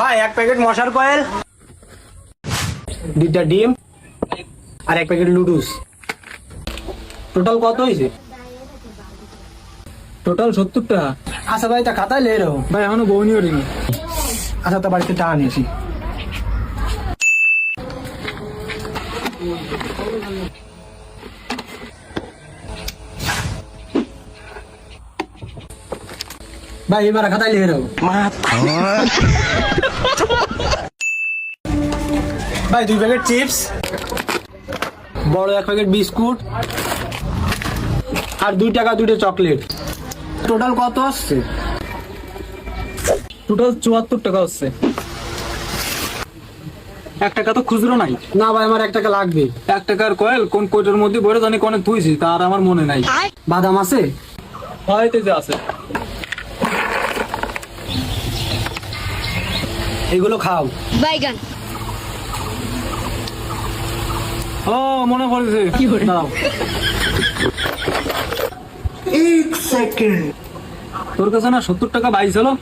ভাই 1 প্যাকেট মশার কয়েল, 2টা ডিম আর 1 প্যাকেট লুডুস। টোটাল কত হয়েছে? টোটাল 70 টাকা। আচ্ছা ভাই, তা খাতায় লে রাখো। ভাই এখনো বউনি ওঠেনি। আচ্ছা, তো বাড়িতে টাকা নিয়েছি। ভাই এবার খাতায় লিখে রাখো। ভাই 2 প্যাকেট চিপস, বড় 1 প্যাকেট বিস্কুট আর 2 টাকা 2টা চকলেট। টোটাল কত আসছে? টোটাল 74 টাকা হচ্ছে। 1 টাকা তো খুচরো নাই। না ভাই, আমার 1 টাকা লাগবে। 1 টাকার কয়েল কোন কোটার মধ্যে বড় জানি কোনে তুইছি তার আমার মনে নাই। বাদাম আছে? হয়তো যে আছে। এগুলো খাও। বাইগান। ও মনে পড়েছে। দাও। 1 সেকেন্ড। তোর কাছে না 70 টাকা বাইস হলো।